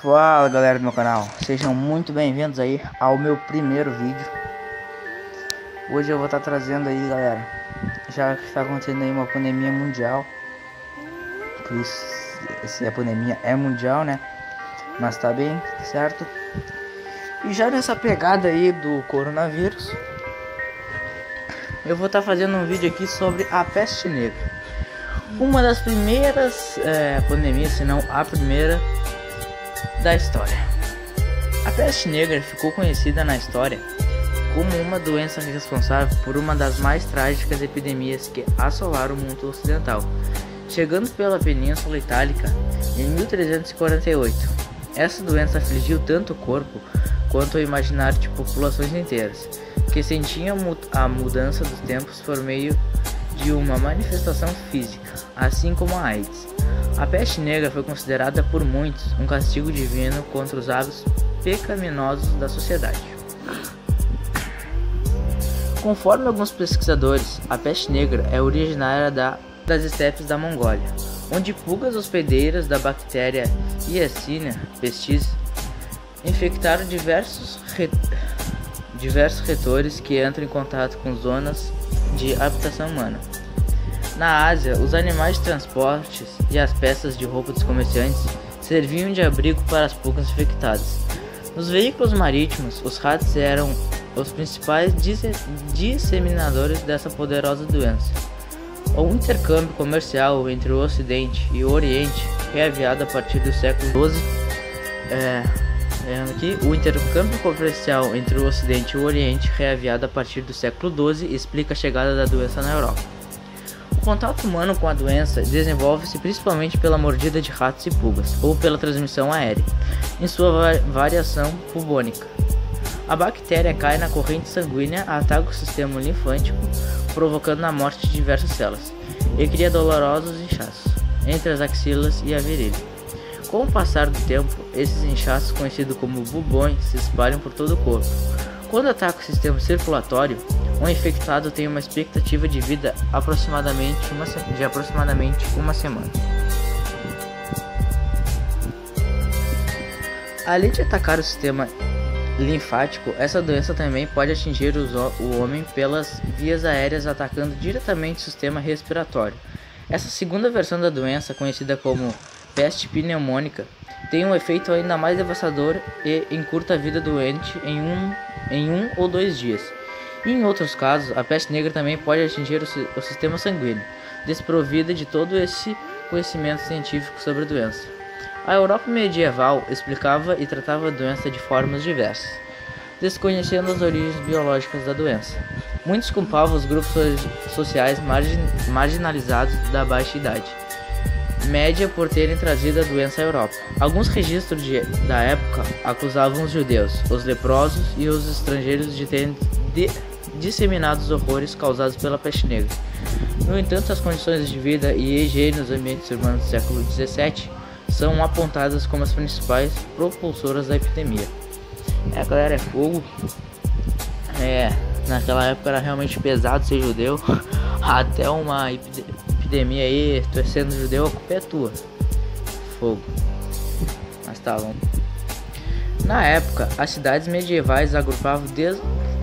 Fala galera do meu canal, sejam muito bem-vindos aí ao meu primeiro vídeo. Hoje eu vou estar trazendo aí, galera, já que está acontecendo aí uma pandemia mundial. Por isso, essa pandemia é mundial, né? Mas tá bem, certo? E já nessa pegada aí do coronavírus, eu vou estar fazendo um vídeo aqui sobre a peste negra. Uma das primeiras pandemias, se não a primeira da história. A peste negra ficou conhecida na história como uma doença responsável por uma das mais trágicas epidemias que assolaram o mundo ocidental, chegando pela Península Itálica em 1348. Essa doença afligiu tanto o corpo quanto o imaginário de populações inteiras, que sentiam a mudança dos tempos por meio de uma manifestação física, assim como a AIDS. A peste negra foi considerada por muitos um castigo divino contra os hábitos pecaminosos da sociedade. Conforme alguns pesquisadores, a peste negra é originária das estepes da Mongólia, onde pulgas hospedeiras da bactéria Yersinia pestis infectaram diversos retores que entram em contato com zonas de habitação humana. Na Ásia, os animais de transportes e as peças de roupa dos comerciantes serviam de abrigo para as pulgas infectadas. Nos veículos marítimos, os ratos eram os principais disseminadores dessa poderosa doença. O intercâmbio comercial entre o Ocidente e o Oriente, reaviado a partir do século XII, o intercâmbio comercial entre o Ocidente e o Oriente, reaviado a partir do século XII, explica a chegada da doença na Europa. O contato humano com a doença desenvolve-se principalmente pela mordida de ratos e pulgas, ou pela transmissão aérea, em sua variação bubônica. A bactéria cai na corrente sanguínea, ataca o sistema linfático, provocando a morte de diversas células, e cria dolorosos inchaços entre as axilas e a virilha. Com o passar do tempo, esses inchaços, conhecidos como bubões, se espalham por todo o corpo. Quando ataca o sistema circulatório, o infectado tem uma expectativa de vida de aproximadamente uma semana. Além de atacar o sistema linfático, essa doença também pode atingir o homem pelas vias aéreas, atacando diretamente o sistema respiratório. Essa segunda versão da doença, conhecida como peste pneumônica, tem um efeito ainda mais devastador e encurta a vida do doente em um ou 2 dias. E em outros casos, a peste negra também pode atingir o sistema sanguíneo, desprovida de todo esse conhecimento científico sobre a doença. A Europa medieval explicava e tratava a doença de formas diversas, desconhecendo as origens biológicas da doença. Muitos culpavam os grupos sociais marginalizados da baixa idade média por terem trazido a doença à Europa. Alguns registros da época acusavam os judeus, os leprosos e os estrangeiros de terem disseminado os horrores causados pela peste negra. No entanto, as condições de vida e higiene nos ambientes urbanos do século XVII são apontadas como as principais propulsoras da epidemia. Galera, é fogo. Naquela época era realmente pesado ser judeu. Até uma epidemia aí, tu sendo judeu, a culpa é tua. Fogo. Mas tá bom. Na época, as cidades medievais agrupavam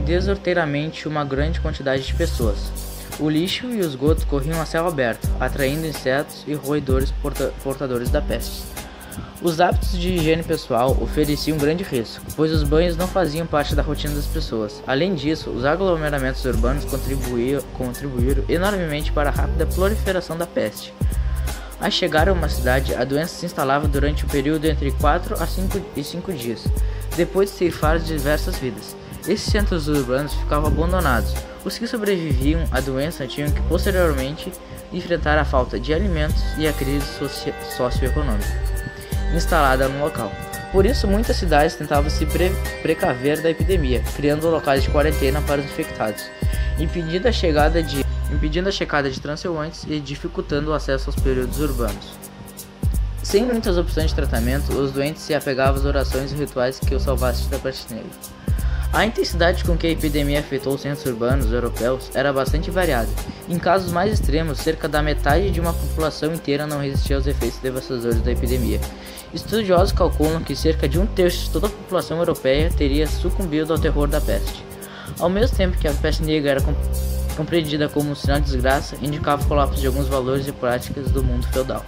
desorteiramente uma grande quantidade de pessoas. O lixo e o esgoto corriam a céu aberto, atraindo insetos e roedores portadores da peste. Os hábitos de higiene pessoal ofereciam um grande risco, pois os banhos não faziam parte da rotina das pessoas. Além disso, os aglomeramentos urbanos contribuíram enormemente para a rápida proliferação da peste. Ao chegar a uma cidade, a doença se instalava durante um período entre 4 a 5 dias, depois de ceifar diversas vidas. Esses centros urbanos ficavam abandonados. Os que sobreviviam à doença tinham que posteriormente enfrentar a falta de alimentos e a crise socioeconômica instalada no local. Por isso, muitas cidades tentavam se precaver da epidemia, criando locais de quarentena para os infectados, impedindo a chegada de transeuntes e dificultando o acesso aos períodos urbanos. Sem muitas opções de tratamento, os doentes se apegavam às orações e rituais que os salvassem da peste negra. A intensidade com que a epidemia afetou os centros urbanos europeus era bastante variada. Em casos mais extremos, cerca da metade de uma população inteira não resistia aos efeitos devastadores da epidemia. Estudiosos calculam que cerca de um terço de toda a população europeia teria sucumbido ao terror da peste. Ao mesmo tempo que a peste negra era compreendida como um sinal de desgraça, indicava o colapso de alguns valores e práticas do mundo feudal.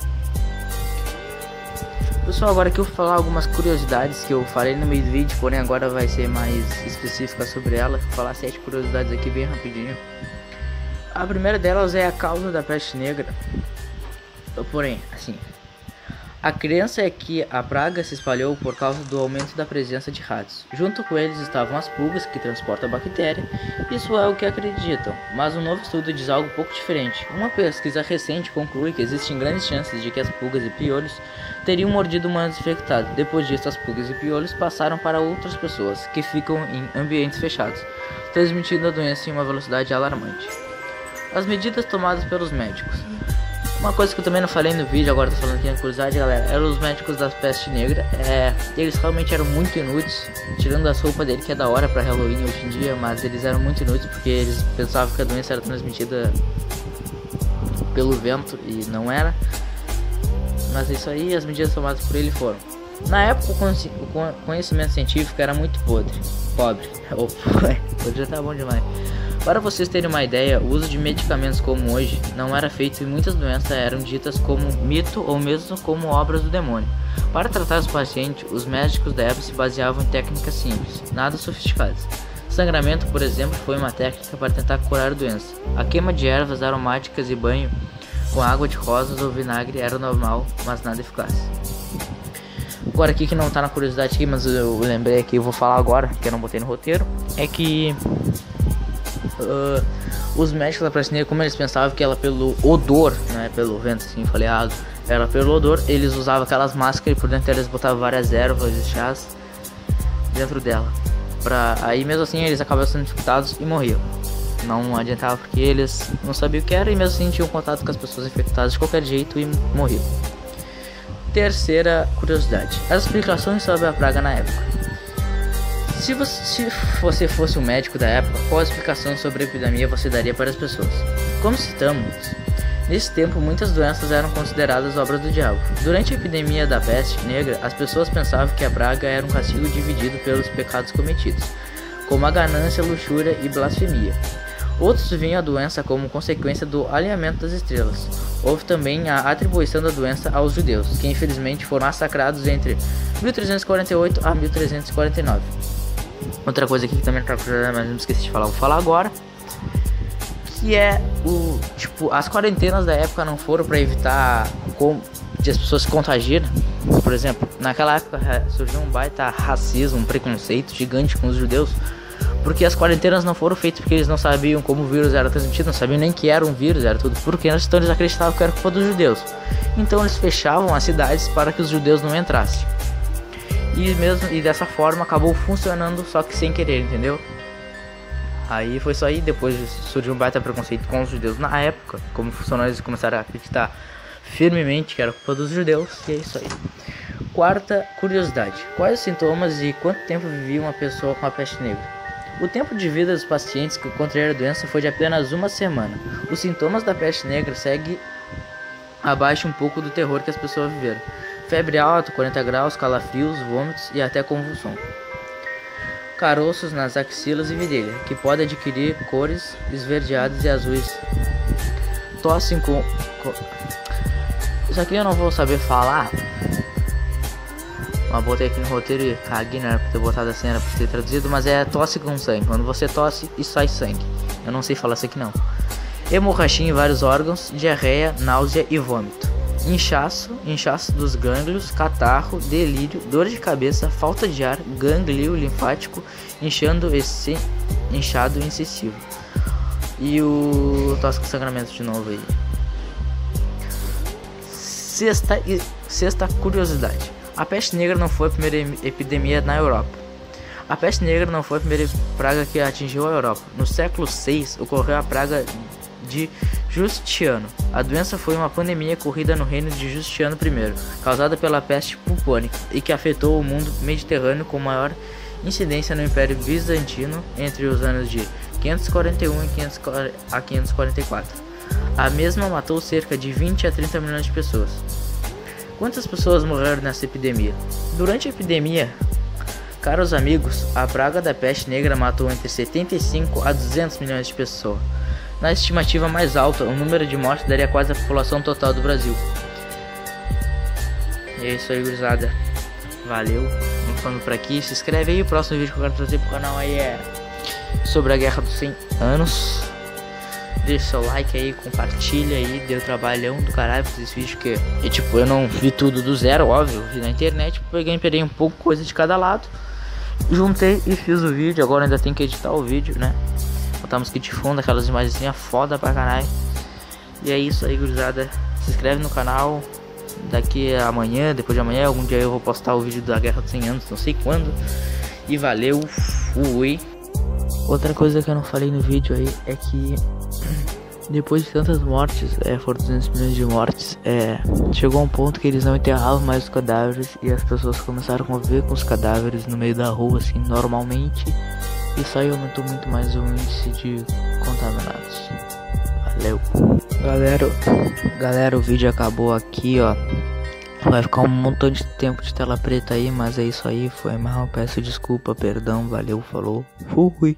Pessoal, agora aqui eu vou falar algumas curiosidades que eu falei no meio do vídeo, porém agora vai ser mais específica sobre ela. Vou falar 7 curiosidades aqui bem rapidinho. A primeira delas é a causa da peste negra. Porém, assim, a crença é que a praga se espalhou por causa do aumento da presença de ratos. Junto com eles estavam as pulgas, que transportam a bactéria. Isso é o que acreditam, mas um novo estudo diz algo um pouco diferente. Uma pesquisa recente conclui que existem grandes chances de que as pulgas e piolhos teriam mordido humanos infectados. Depois disso, as pulgas e piolhos passaram para outras pessoas, que ficam em ambientes fechados, transmitindo a doença em uma velocidade alarmante. As medidas tomadas pelos médicos. Uma coisa que eu também não falei no vídeo, agora tô falando aqui na curiosidade, galera, eram os médicos da peste negra. Eles realmente eram muito inúteis, tirando as roupas dele, que é da hora pra Halloween hoje em dia, mas eles eram muito inúteis porque eles pensavam que a doença era transmitida pelo vento e não era. Mas isso aí, as medidas tomadas por ele foram. Na época, o conhecimento científico era muito pobre. Hoje já tá bom demais. Para vocês terem uma ideia, o uso de medicamentos como hoje não era feito e muitas doenças eram ditas como mito ou mesmo como obras do demônio. Para tratar os pacientes, os médicos da época se baseavam em técnicas simples, nada sofisticadas. Sangramento, por exemplo, foi uma técnica para tentar curar a doença. A queima de ervas aromáticas e banho com água de rosas ou vinagre era normal, mas nada eficaz. Agora aqui que não tá na curiosidade aqui, mas eu lembrei aqui, eu vou falar agora, que eu não botei no roteiro, é que os médicos da peste negra, como eles pensavam que ela pelo odor, não é pelo vento assim, falei errado, era pelo odor, eles usavam aquelas máscaras e por dentro eles botavam várias ervas e chás dentro dela. Aí mesmo assim eles acabavam sendo infectados e morriam. Não adiantava porque eles não sabiam o que era e mesmo assim tinham contato com as pessoas infectadas de qualquer jeito e morriam. Terceira curiosidade, as explicações sobre a praga na época. Se você fosse um médico da época, qual a explicação sobre a epidemia você daria para as pessoas? Como citamos, nesse tempo muitas doenças eram consideradas obras do diabo. Durante a epidemia da peste negra, as pessoas pensavam que a praga era um castigo dividido pelos pecados cometidos, como a ganância, luxúria e blasfemia. Outros viam a doença como consequência do alinhamento das estrelas. Houve também a atribuição da doença aos judeus, que infelizmente foram massacrados entre 1348 a 1349. Outra coisa aqui que também tá curiosa, mas não esqueci de falar, vou falar agora, que é as quarentenas da época não foram para evitar de as pessoas se contagiarem. Por exemplo, naquela época surgiu um baita racismo, um preconceito gigante com os judeus, porque as quarentenas não foram feitas porque eles não sabiam como o vírus era transmitido, não sabiam nem que era um vírus, era tudo porque eles acreditavam que era culpa dos judeus. Então eles fechavam as cidades para que os judeus não entrassem. E dessa forma acabou funcionando, só que sem querer, entendeu? Aí foi só aí, depois surgiu um baita preconceito com os judeus na época. Como funcionou, eles começaram a acreditar firmemente que era culpa dos judeus, e é isso aí. Quarta curiosidade, quais os sintomas e quanto tempo vivia uma pessoa com a peste negra? O tempo de vida dos pacientes que contraíram a doença foi de apenas uma semana. Os sintomas da peste negra seguem abaixo um pouco do terror que as pessoas viveram. Febre alta, 40 graus, calafrios, vômitos e até convulsão. Caroços nas axilas e virilha, que podem adquirir cores esverdeadas e azuis. Tosse com... Isso aqui eu não vou saber falar. Mas botei aqui no roteiro e caguei, não era pra ter botado assim, era pra ter traduzido. Mas é tosse com sangue, quando você tosse e sai sangue. Eu não sei falar isso aqui não. Hemorragia em vários órgãos, diarreia, náusea e vômito. Inchaço dos gânglios, catarro, delírio, dor de cabeça, falta de ar, gânglio linfático, inchado excessivo. E o tosse com sangramento de novo aí. Sexta curiosidade. A peste negra não foi a primeira epidemia na Europa. A peste negra não foi a primeira praga que atingiu a Europa. No século VI ocorreu a praga de Justiniano. A doença foi uma pandemia ocorrida no reino de Justiniano I, causada pela peste bubônica e que afetou o mundo mediterrâneo com maior incidência no Império Bizantino entre os anos de 541 a 544. A mesma matou cerca de 20 a 30 milhões de pessoas. Quantas pessoas morreram nessa epidemia? Durante a epidemia, caros amigos, a praga da peste negra matou entre 75 a 200 milhões de pessoas. Na estimativa mais alta, o número de mortes daria quase a população total do Brasil. E é isso aí, gurizada. Valeu. Vamos falando por aqui. Se inscreve aí. O próximo vídeo que eu quero trazer pro canal aí é sobre a Guerra dos 100 Anos. Deixa seu like aí, compartilha aí. Deu trabalhão do caralho fazer esse vídeo, que eu não vi tudo do zero, óbvio. Vi na internet, peguei um pouco coisa de cada lado, juntei e fiz o vídeo. Agora ainda tem que editar o vídeo, né? Botar música de fundo, aquelas imagenzinhas foda pra caralho. E é isso aí, gurizada. Se inscreve no canal. Daqui a amanhã, depois de amanhã, algum dia eu vou postar o vídeo da Guerra dos 100 Anos, não sei quando. E valeu, fui. Outra coisa que eu não falei no vídeo aí é que depois de tantas mortes, foram 200 milhões de mortes, chegou a um ponto que eles não enterravam mais os cadáveres e as pessoas começaram a conviver com os cadáveres no meio da rua, assim, normalmente. Isso aí aumentou muito mais o índice de contaminados. Valeu. Galera, o vídeo acabou aqui, ó. Vai ficar um montão de tempo de tela preta aí, mas é isso aí. Foi mal, peço desculpa, perdão, valeu, falou, fui.